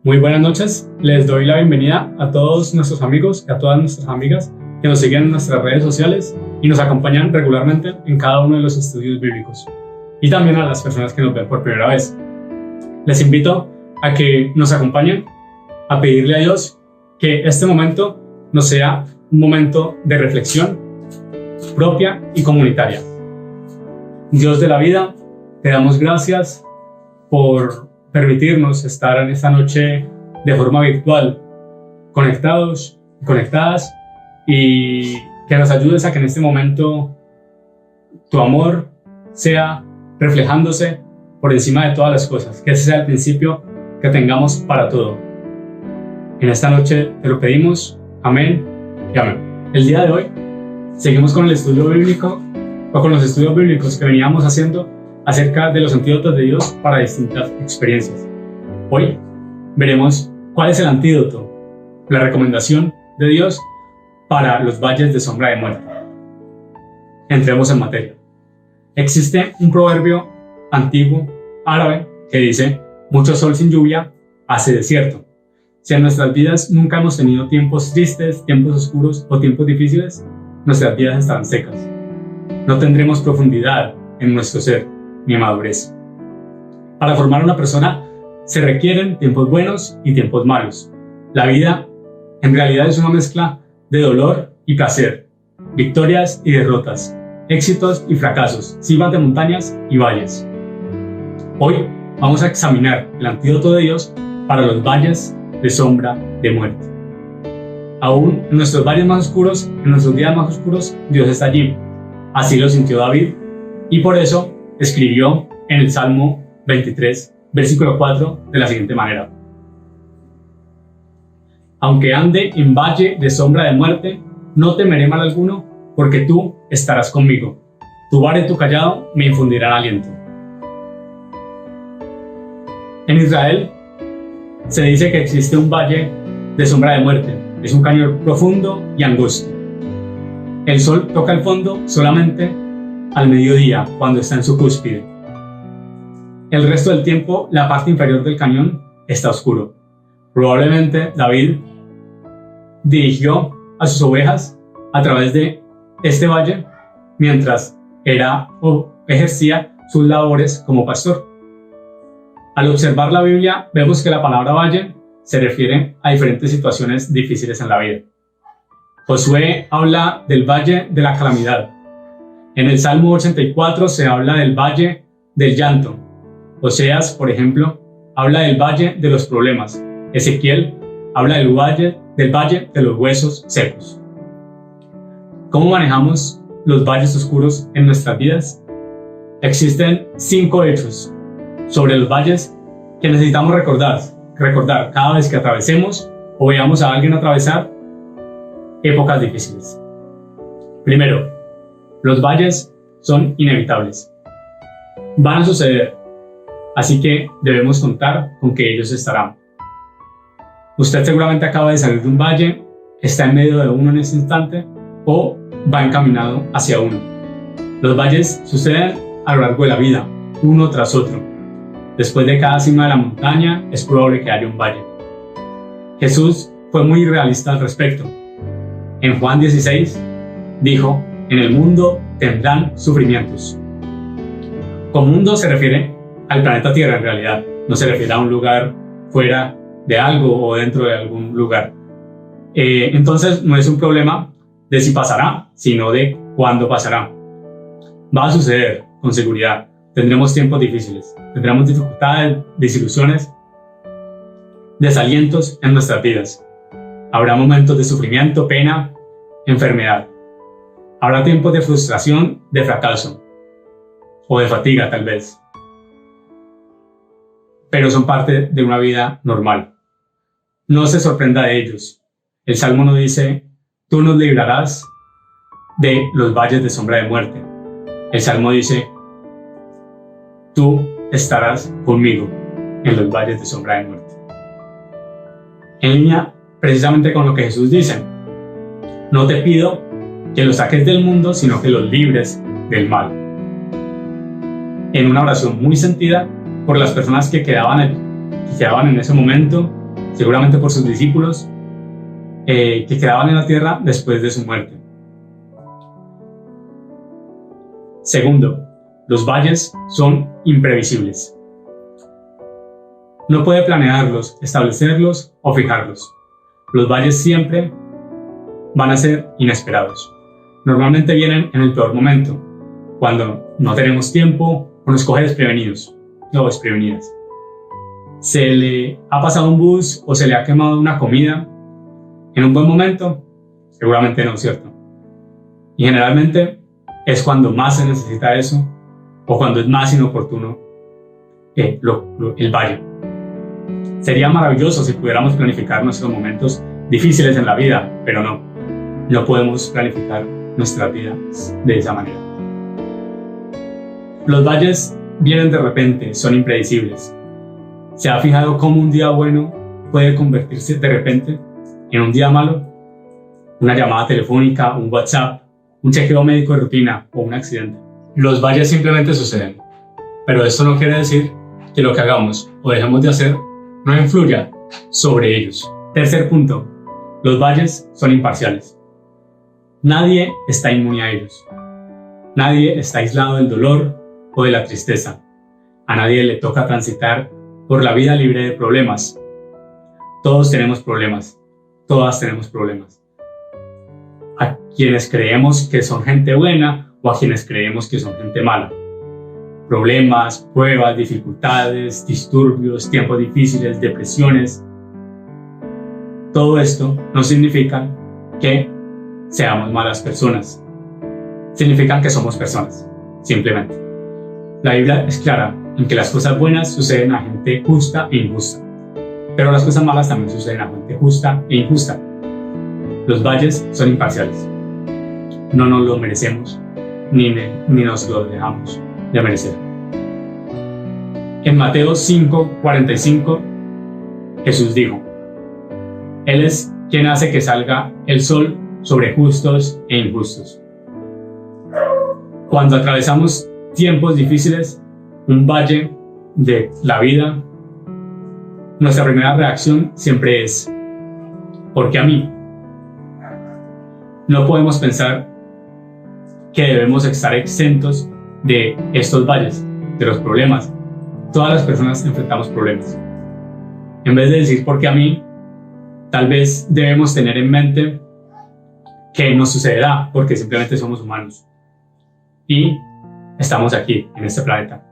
Muy buenas noches, les doy la bienvenida a todos nuestros amigos y a todas nuestras amigas que nos siguen en nuestras redes sociales y nos acompañan regularmente en cada uno de los estudios bíblicos, y también a las personas que nos ven por primera vez. Les invito a que nos acompañen a pedirle a Dios que este momento nos sea un momento de reflexión propia y comunitaria. Dios de la vida, te damos gracias por permitirnos estar en esta noche de forma virtual, conectados y conectadas, y que nos ayudes a que en este momento tu amor sea reflejándose por encima de todas las cosas, que ese sea el principio que tengamos para todo. En esta noche te lo pedimos, amén y amén. El día de hoy seguimos con el estudio bíblico, o con los estudios bíblicos que veníamos haciendo acerca de los antídotos de Dios para distintas experiencias. Hoy veremos cuál es el antídoto, la recomendación de Dios para los valles de sombra de muerte. Entremos en materia. Existe un proverbio antiguo árabe que dice: mucho sol sin lluvia hace desierto. Si en nuestras vidas nunca hemos tenido tiempos tristes, tiempos oscuros o tiempos difíciles, nuestras vidas estarán secas. No tendremos profundidad en nuestro ser ni madurez. Para formar una persona se requieren tiempos buenos y tiempos malos. La vida en realidad es una mezcla de dolor y placer, victorias y derrotas, éxitos y fracasos, cimas de montañas y valles. Hoy vamos a examinar el antídoto de Dios para los valles de sombra de muerte. Aún en nuestros valles más oscuros, en nuestros días más oscuros, Dios está allí. Así lo sintió David, y por eso escribió en el Salmo 23, versículo 4, de la siguiente manera: aunque ande en valle de sombra de muerte, no temeré mal alguno, porque tú estarás conmigo. Tu vara y tu cayado me infundirán aliento. En Israel se dice que existe un valle de sombra de muerte. Es un cañón profundo y angosto. El sol toca el fondo solamente al mediodía, cuando está en su cúspide. El resto del tiempo, la parte inferior del cañón está oscuro. Probablemente David dirigió a sus ovejas a través de este valle mientras era o ejercía sus labores como pastor. Al observar la Biblia, vemos que la palabra valle se refiere a diferentes situaciones difíciles en la vida. Josué habla del valle de la calamidad. En el Salmo 84 se habla del valle del llanto. Oseas, por ejemplo, habla del valle de los problemas. Ezequiel habla del valle de los huesos secos. ¿Cómo manejamos los valles oscuros en nuestras vidas? Existen 5 hechos sobre los valles que necesitamos recordar cada vez que atravesemos o veamos a alguien atravesar épocas difíciles. Primero, los valles son inevitables. Van a suceder, así que debemos contar con que ellos estarán. Usted seguramente acaba de salir de un valle, está en medio de uno en ese instante o va encaminado hacia uno. Los valles suceden a lo largo de la vida, uno tras otro. Después de cada cima de la montaña es probable que haya un valle. Jesús fue muy realista al respecto. En Juan 16 dijo: en el mundo tendrán sufrimientos. Con mundo se refiere al planeta Tierra en realidad, no se refiere a un lugar fuera de algo o dentro de algún lugar. Entonces no es un problema de si pasará, sino de cuándo pasará. Va a suceder con seguridad. Tendremos tiempos difíciles, tendremos dificultades, desilusiones, desalientos en nuestras vidas. Habrá momentos de sufrimiento, pena, enfermedad. Habrá tiempos de frustración, de fracaso o de fatiga tal vez. Pero son parte de una vida normal. No se sorprenda de ellos. El Salmo no dice: tú nos librarás de los valles de sombra de muerte. El Salmo dice: tú estarás conmigo en los valles de sombra de muerte. En línea precisamente con lo que Jesús dice: no te pido que los saques del mundo, sino que los libres del mal. En una oración muy sentida por las personas que quedaban en ese momento seguramente por sus discípulos que quedaban en la tierra después de su muerte. Segundo, los valles son imprevisibles. No puede planearlos, establecerlos o fijarlos. Los valles siempre van a ser inesperados. Normalmente vienen en el peor momento, cuando no tenemos tiempo o nos coge desprevenidos o desprevenidas. Se le ha pasado un bus o se le ha quemado una comida en un buen momento, seguramente no, ¿cierto? Y generalmente es cuando más se necesita eso o cuando es más inoportuno el valle. Sería maravilloso si pudiéramos planificar nuestros momentos difíciles en la vida, pero no podemos planificar nuestra vida de esa manera. Los valles vienen de repente, son impredecibles. ¿Se ha fijado cómo un día bueno puede convertirse de repente en un día malo? Una llamada telefónica, un WhatsApp, un chequeo médico de rutina o un accidente. Los valles simplemente suceden, pero esto no quiere decir que lo que hagamos o dejemos de hacer no influya sobre ellos. Tercer punto, los valles son imparciales. Nadie está inmune a ellos. Nadie está aislado del dolor o de la tristeza. A nadie le toca transitar por la vida libre de problemas. Todos tenemos problemas. Todas tenemos problemas. A quienes creemos que son gente buena o a quienes creemos que son gente mala. Problemas, pruebas, dificultades, disturbios, tiempos difíciles, depresiones. Todo esto no significa que seamos malas personas. Significan que somos personas, simplemente. La Biblia es clara en que las cosas buenas suceden a gente justa e injusta, pero las cosas malas también suceden a gente justa e injusta. Los valles son imparciales. No nos lo merecemos, ni nos lo dejamos de merecer. En Mateo 5:45, Jesús dijo: Él es quien hace que salga el sol sobre justos e injustos. Cuando atravesamos tiempos difíciles, un valle de la vida, nuestra primera reacción siempre es: ¿por qué a mí? No podemos pensar que debemos estar exentos de estos valles, de los problemas. Todas las personas enfrentamos problemas. En vez de decir ¿por qué a mí?, tal vez debemos tener en mente que nos sucederá porque simplemente somos humanos y estamos aquí, en este planeta.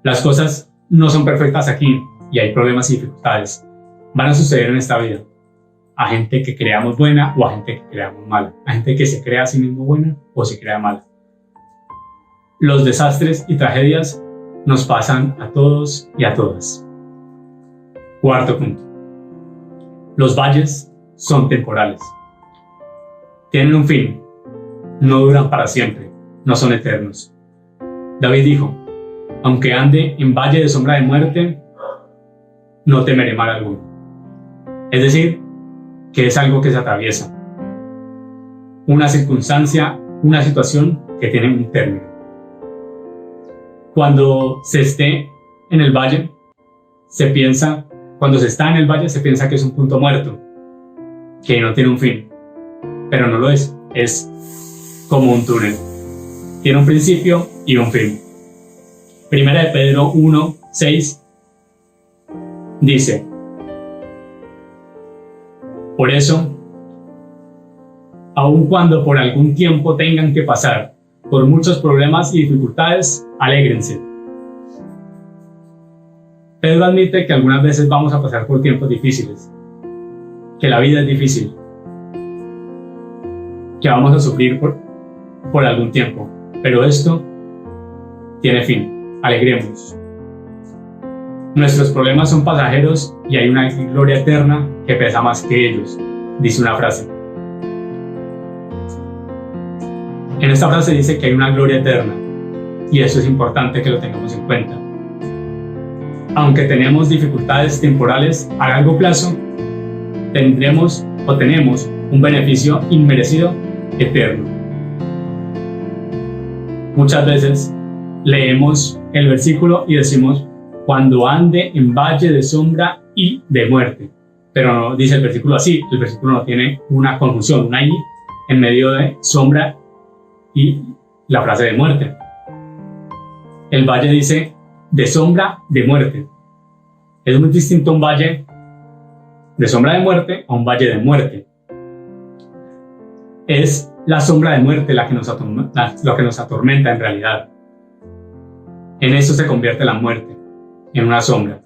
Las cosas no son perfectas aquí y hay problemas y dificultades. Van a suceder en esta vida. A gente que creamos buena o a gente que creamos mala. A gente que se crea a sí mismo buena o se crea mala. Los desastres y tragedias nos pasan a todos y a todas. Cuarto punto. Los valles son temporales. Tienen un fin. No duran para siempre. No son eternos. David dijo: aunque ande en valle de sombra de muerte, no temeré mal alguno. Es decir, que es algo que se atraviesa. Una circunstancia, una situación que tiene un término. Cuando se esté en el valle, cuando se está en el valle se piensa que es un punto muerto, que no tiene un fin, pero no lo es. Es como un túnel. Tiene un principio y un fin. Primera de Pedro 1:6 dice: por eso, aun cuando por algún tiempo tengan que pasar por muchos problemas y dificultades, alégrense. Pedro admite que algunas veces vamos a pasar por tiempos difíciles, que la vida es difícil, que vamos a sufrir por algún tiempo, pero esto tiene fin. Alegremos. Nuestros problemas son pasajeros y hay una gloria eterna que pesa más que ellos, dice una frase. En esta frase dice que hay una gloria eterna y eso es importante que lo tengamos en cuenta. Aunque tenemos dificultades temporales, a largo plazo tenemos un beneficio inmerecido eterno. Muchas veces leemos el versículo y decimos: cuando ande en valle de sombra y de muerte. pero no dice el versículo así. El versículo no tiene una conjunción, una I en medio de sombra y la frase de muerte. El valle dice de sombra de muerte. Es muy distinto un valle de sombra de muerte a un valle de muerte. Es la sombra de muerte lo que nos atormenta en realidad. En eso se convierte la muerte, en una sombra.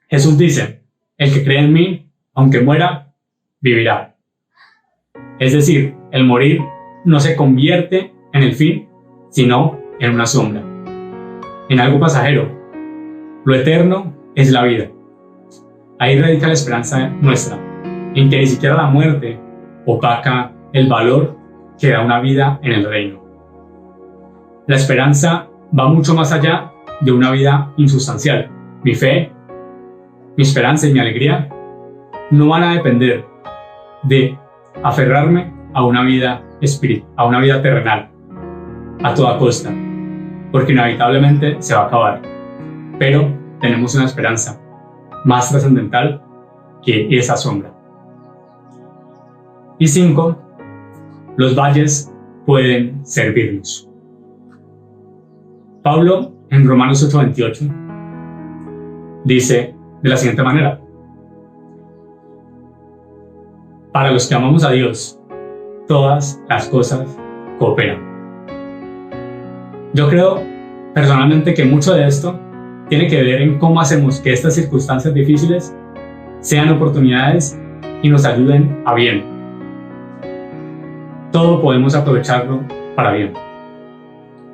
Jesús dice, el que cree en mí, aunque muera, vivirá. Es decir, el morir no se convierte en el fin, sino en una sombra, en algo pasajero. Lo eterno es la vida. Ahí radica la esperanza nuestra, en que ni siquiera la muerte opaca el valor que da una vida en el reino. La esperanza va mucho más allá de una vida insustancial. Mi fe, mi esperanza y mi alegría no van a depender de aferrarme a una vida a una vida terrenal a toda costa, porque inevitablemente se va a acabar. Pero tenemos una esperanza más trascendental que esa sombra. Y 5, los valles pueden servirnos. Pablo en Romanos 8:28 dice de la siguiente manera: para los que amamos a Dios, todas las cosas cooperan. Yo creo personalmente que mucho de esto tiene que ver en cómo hacemos que estas circunstancias difíciles sean oportunidades y nos ayuden a bien. Todo podemos aprovecharlo para bien.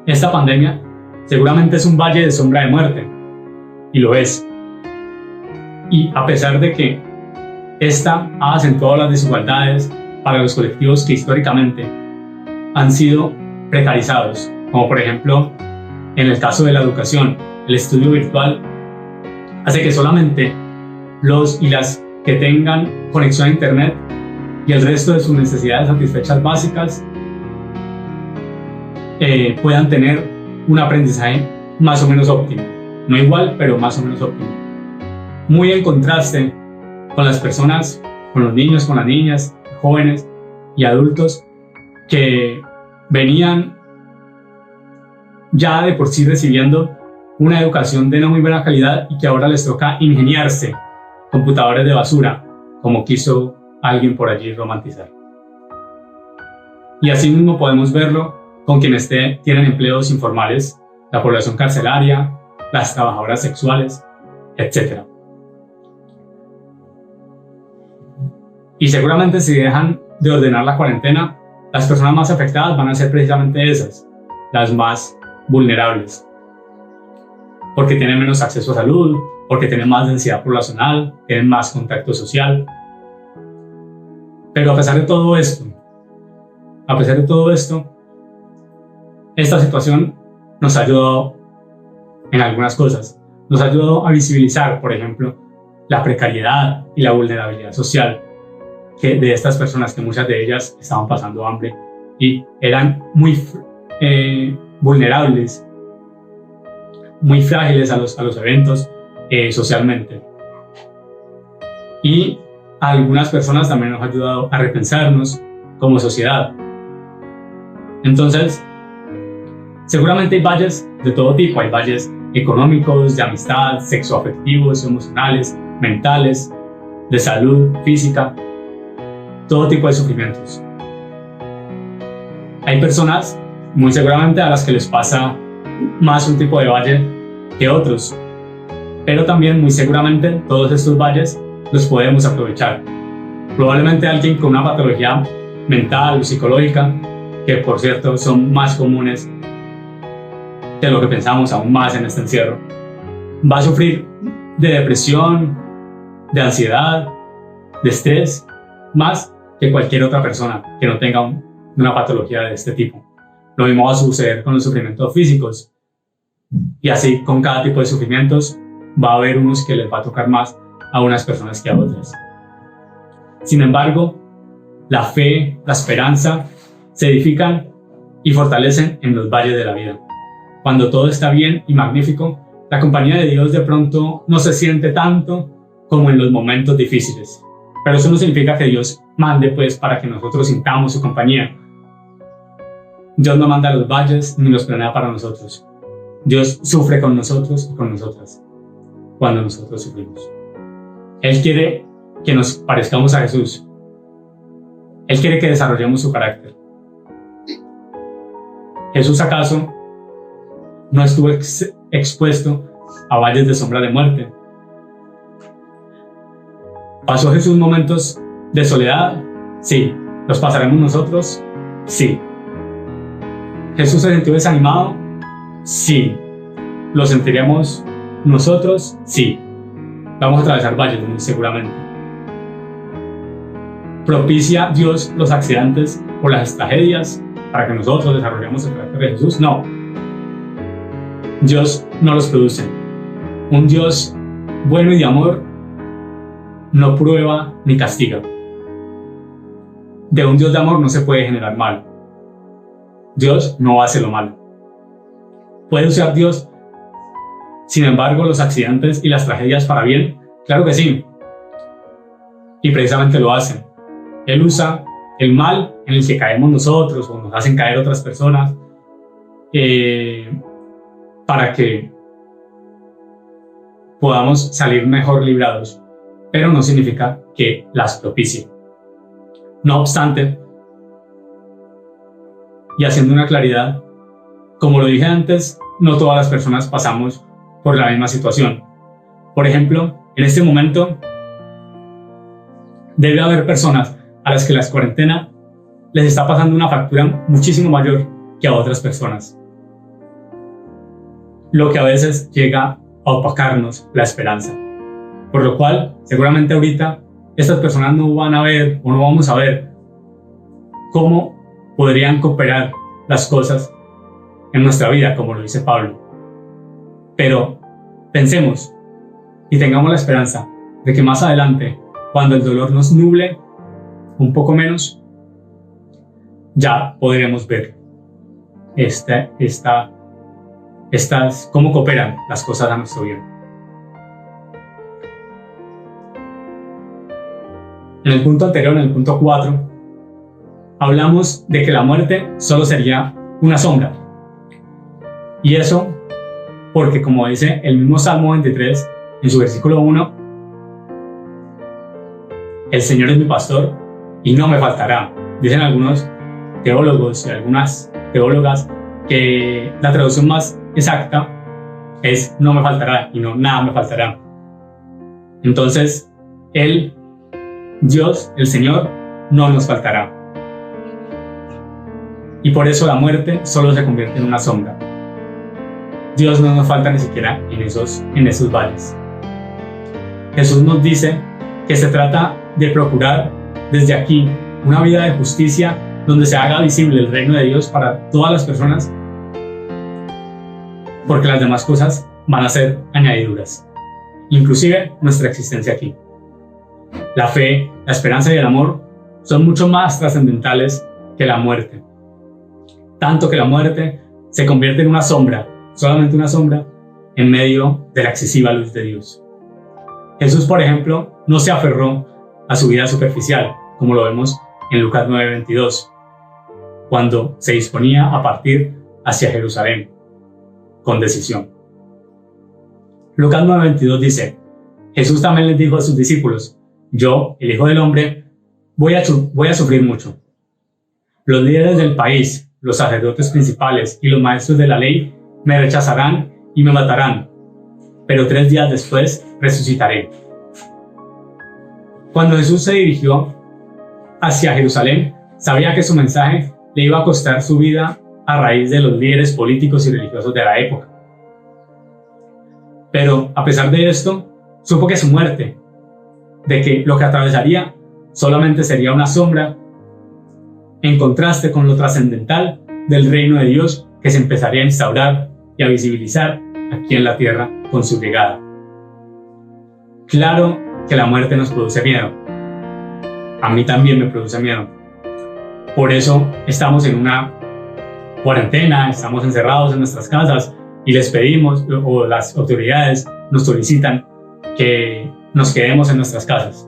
Esta pandemia seguramente es un valle de sombra de muerte, y lo es. Y a pesar de que esta ha acentuado las desigualdades para los colectivos que históricamente han sido precarizados, como por ejemplo en el caso de la educación, el estudio virtual hace que solamente los y las que tengan conexión a internet y el resto de sus necesidades satisfechas básicas puedan tener un aprendizaje más o menos óptimo. No igual, pero más o menos óptimo. Muy en contraste con las personas, con los niños, con las niñas, jóvenes y adultos que venían ya de por sí recibiendo una educación de no muy buena calidad y que ahora les toca ingeniarse computadores de basura, como quiso alguien por allí romantizar. Y así mismo podemos verlo con quienes tienen empleos informales, la población carcelaria, las trabajadoras sexuales, etc. Y seguramente si dejan de ordenar la cuarentena, las personas más afectadas van a ser precisamente esas, las más vulnerables, porque tienen menos acceso a salud, porque tienen más densidad poblacional, tienen más contacto social. Pero a pesar de todo esto, esta situación nos ha ayudado en algunas cosas. Nos ha ayudado a visibilizar, por ejemplo, la precariedad y la vulnerabilidad social de estas personas, que muchas de ellas estaban pasando hambre y eran muy vulnerables, muy frágiles a los eventos socialmente. Y a algunas personas también nos ha ayudado a repensarnos como sociedad. Entonces, seguramente hay valles de todo tipo. Hay valles económicos, de amistad, sexoafectivos, emocionales, mentales, de salud, física, todo tipo de sufrimientos. Hay personas, muy seguramente, a las que les pasa más un tipo de valle que otros, pero también muy seguramente todos estos valles los podemos aprovechar. Probablemente alguien con una patología mental o psicológica, que por cierto son más comunes de lo que pensamos aún más en este encierro, va a sufrir de depresión, de ansiedad, de estrés, más que cualquier otra persona que no tenga una patología de este tipo. Lo mismo va a suceder con los sufrimientos físicos, y así con cada tipo de sufrimientos va a haber unos que les va a tocar más a unas personas que a otras. Sin embargo, la fe, la esperanza se edifican y fortalecen en los valles de la vida. Cuando todo está bien y magnífico, la compañía de Dios de pronto no se siente tanto como en los momentos difíciles. Pero eso no significa que Dios mande pues para que nosotros sintamos su compañía. Dios no manda los valles ni los planea para nosotros. Dios sufre con nosotros y con nosotras cuando nosotros sufrimos. Él quiere que nos parezcamos a Jesús. Él quiere que desarrollemos su carácter. ¿Jesús acaso no estuvo expuesto a valles de sombra de muerte? ¿Pasó Jesús momentos de soledad? Sí. ¿Los pasaremos nosotros? Sí. ¿Jesús se sintió desanimado? Sí. ¿Lo sentiremos nosotros? Sí. Vamos a atravesar valles, muy seguramente. ¿Propicia Dios los accidentes o las tragedias para que nosotros desarrollemos el carácter de Jesús? No. Dios no los produce. Un Dios bueno y de amor no prueba ni castiga. De un Dios de amor no se puede generar mal. Dios no hace lo malo. ¿Puede usar Dios, sin embargo, los accidentes y las tragedias para bien? Claro que sí. Y precisamente lo hace. Él usa el mal en el que caemos nosotros o nos hacen caer otras personas para que podamos salir mejor librados, pero no significa que las propicie. No obstante, y haciendo una claridad, como lo dije antes, no todas las personas pasamos por la misma situación. Por ejemplo, en este momento debe haber personas a las que la cuarentena les está pasando una factura muchísimo mayor que a otras personas, lo que a veces llega a opacarnos la esperanza. Por lo cual, seguramente ahorita estas personas no van a ver o no vamos a ver cómo podrían cooperar las cosas en nuestra vida, como lo dice Pablo. Pero pensemos y tengamos la esperanza de que más adelante, cuando el dolor nos nuble un poco menos, ya podremos ver cómo cooperan las cosas a nuestro bien. En el punto anterior, en el punto 4, hablamos de que la muerte solo sería una sombra. Y eso porque, como dice el mismo Salmo 23, en su versículo 1, el Señor es mi pastor y no me faltará. Dicen algunos teólogos y algunas teólogas que la traducción más exacta es no me faltará y no nada me faltará. Entonces, Dios, el Señor, no nos faltará. Y por eso la muerte solo se convierte en una sombra. Dios no nos falta ni siquiera en esos valles. Jesús nos dice que se trata de procurar desde aquí una vida de justicia donde se haga visible el reino de Dios para todas las personas, porque las demás cosas van a ser añadiduras, inclusive nuestra existencia aquí. La fe, la esperanza y el amor son mucho más trascendentales que la muerte, tanto que la muerte se convierte en una sombra, solamente una sombra, en medio de la excesiva luz de Dios. Jesús, por ejemplo, no se aferró a su vida superficial, como lo vemos en Lucas 9:22, cuando se disponía a partir hacia Jerusalén, con decisión. Lucas 9:22 dice: Jesús también les dijo a sus discípulos: yo, el Hijo del Hombre, voy a sufrir mucho. Los líderes del país, los sacerdotes principales y los maestros de la ley me rechazarán y me matarán, pero 3 días después resucitaré. Cuando Jesús se dirigió hacia Jerusalén, sabía que su mensaje le iba a costar su vida a raíz de los líderes políticos y religiosos de la época. Pero a pesar de esto, supo que su muerte, de que lo que atravesaría solamente sería una sombra, en contraste con lo trascendental del reino de Dios que se empezaría a instaurar y a visibilizar aquí en la tierra con su llegada. Claro que la muerte nos produce miedo. A mí también me produce miedo. Por eso estamos en una cuarentena, estamos encerrados en nuestras casas y les pedimos, o las autoridades nos solicitan que nos quedemos en nuestras casas.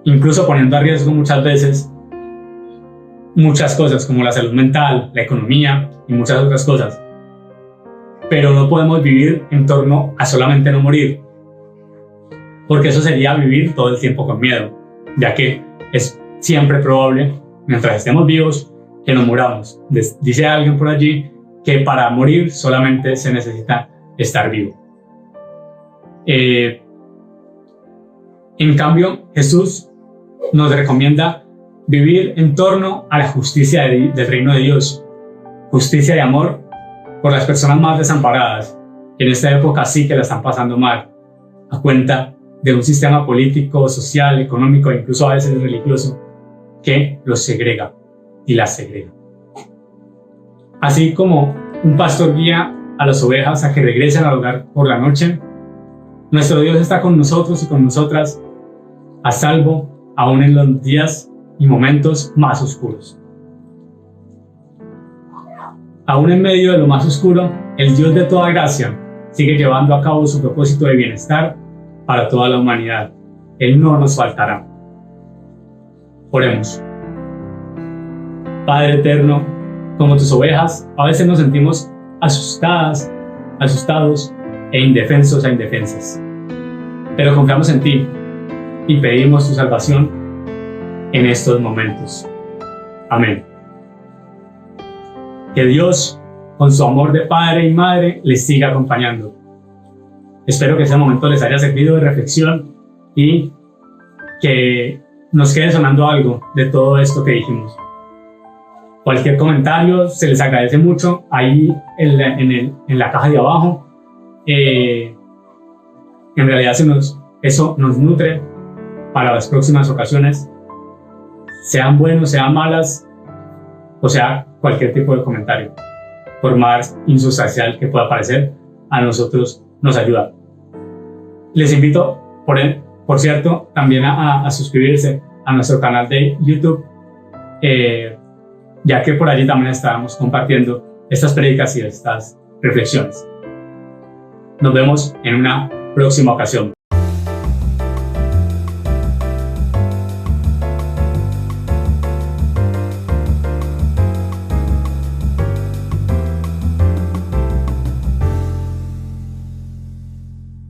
Incluso poniendo a riesgo muchas veces muchas cosas como la salud mental, la economía y muchas otras cosas. Pero no podemos vivir en torno a solamente no morir, porque eso sería vivir todo el tiempo con miedo, ya que es siempre probable, mientras estemos vivos, que nos muramos. Dice alguien por allí que para morir solamente se necesita estar vivo. En cambio, Jesús nos recomienda vivir en torno a la justicia del reino de Dios, justicia y amor por las personas más desamparadas, que en esta época sí que la están pasando mal, a cuenta de un sistema político, social, económico e incluso a veces religioso que los segrega y las segrega. Así como un pastor guía a las ovejas a que regresen al hogar por la noche, nuestro Dios está con nosotros y con nosotras a salvo aún en los días y momentos más oscuros. Aún en medio de lo más oscuro, el Dios de toda gracia sigue llevando a cabo su propósito de bienestar para toda la humanidad. Él no nos faltará. Oremos. Padre eterno, como tus ovejas, a veces nos sentimos asustados e indefensos e indefensas. Pero confiamos en ti y pedimos tu salvación en estos momentos. Amén. Que Dios, con su amor de padre y madre, les siga acompañando. Espero que ese momento les haya servido de reflexión y que nos quede sonando algo de todo esto que dijimos. Cualquier comentario se les agradece mucho ahí en la caja de abajo. En realidad eso nos nutre para las próximas ocasiones, sean buenos, sean malas, o sea, cualquier tipo de comentario, por más insustancial que pueda parecer, a nosotros nos ayuda. Les invito, por cierto, también a suscribirse a nuestro canal de YouTube, ya que por allí también estábamos compartiendo estas prédicas y estas reflexiones. Nos vemos en una próxima ocasión.